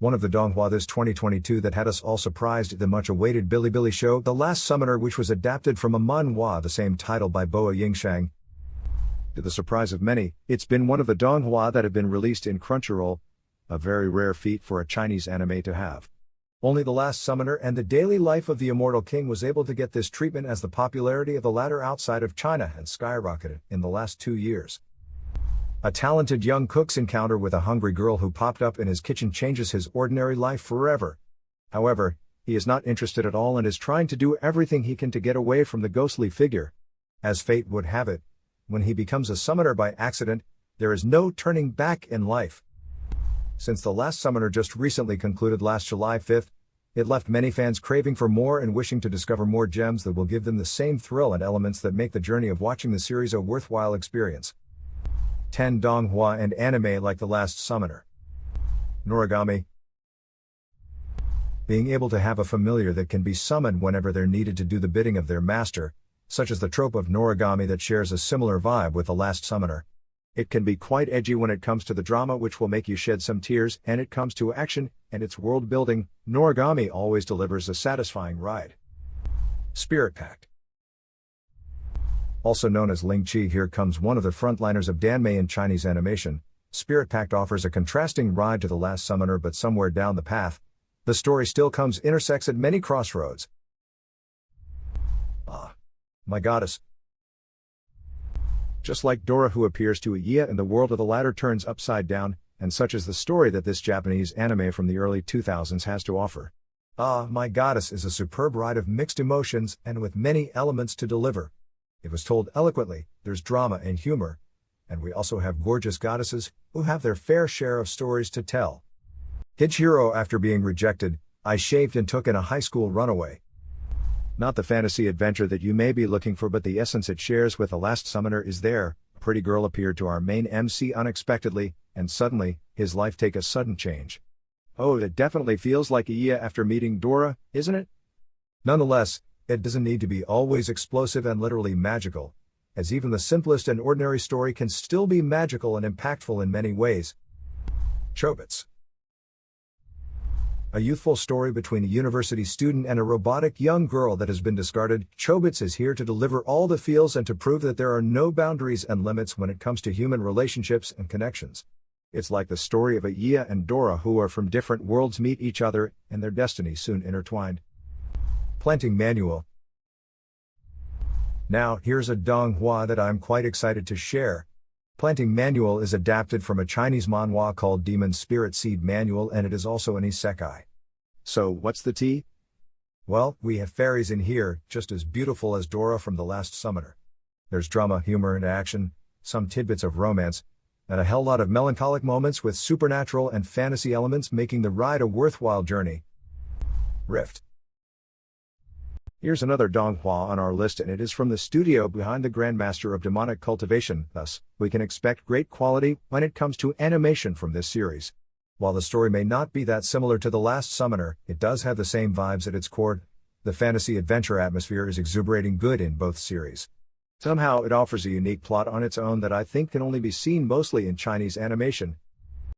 One of the Donghua this 2022 that had us all surprised, the much-awaited Bilibili show The Last Summoner, which was adapted from a manhwa the same title by Boa Yingshang. To the surprise of many, it's been one of the Donghua that have been released in Crunchyroll, a very rare feat for a Chinese anime to have. Only The Last Summoner and The Daily Life of the Immortal King was able to get this treatment, as the popularity of the latter outside of China had skyrocketed in the last 2 years. A talented young cook's encounter with a hungry girl who popped up in his kitchen changes his ordinary life forever. However, he is not interested at all and is trying to do everything he can to get away from the ghostly figure. As fate would have it, when he becomes a summoner by accident, there is no turning back in life. Since The Last Summoner just recently concluded last July 5th, it left many fans craving for more and wishing to discover more gems that will give them the same thrill and elements that make the journey of watching the series a worthwhile experience. 10 Donghua and anime like The Last Summoner. Noragami. Being able to have a familiar that can be summoned whenever they're needed to do the bidding of their master, such as the trope of Noragami that shares a similar vibe with The Last Summoner. It can be quite edgy when it comes to the drama, which will make you shed some tears, and it comes to action and its world building. Noragami always delivers a satisfying ride. Spirit Pact. Also known as Ling Chi, here comes one of the frontliners of Danmei in Chinese animation. Spirit Pact offers a contrasting ride to The Last Summoner, but somewhere down the path, the story still intersects at many crossroads. Ah, my goddess. Just like Dora, who appears to Iya in the world of the latter, turns upside down, and such is the story that this Japanese anime from the early 2000s has to offer. Ah, My Goddess is a superb ride of mixed emotions and with many elements to deliver. It was told eloquently, there's drama and humor, and we also have gorgeous goddesses who have their fair share of stories to tell. Hitch Hero. After being rejected, I shaved and took in a high school runaway. Not the fantasy adventure that you may be looking for, but the essence it shares with The Last Summoner is there. A pretty girl appeared to our main MC unexpectedly, and suddenly, his life take a sudden change. Oh, it definitely feels like Iya after meeting Dora, isn't it? Nonetheless, it doesn't need to be always explosive and literally magical, as even the simplest and ordinary story can still be magical and impactful in many ways. Chobits. A youthful story between a university student and a robotic young girl that has been discarded, Chobits is here to deliver all the feels and to prove that there are no boundaries and limits when it comes to human relationships and connections. It's like the story of Iya and Dora, who are from different worlds, meet each other, and their destinies soon intertwined. Planting Manual. Now, here's a Donghua that I'm quite excited to share. Planting Manual is adapted from a Chinese manhwa called Demon Spirit Seed Manual, and it is also an isekai. So, what's the tea? Well, we have fairies in here, just as beautiful as Dora from The Last Summoner. There's drama, humor, and action, some tidbits of romance, and a hell lot of melancholic moments with supernatural and fantasy elements, making the ride a worthwhile journey. Rift. Here's another Donghua on our list, and it is from the studio behind the Grandmaster of Demonic Cultivation. Thus, we can expect great quality when it comes to animation from this series. While the story may not be that similar to The Last Summoner, it does have the same vibes at its core. The fantasy adventure atmosphere is exuberating good in both series. Somehow it offers a unique plot on its own that I think can only be seen mostly in Chinese animation,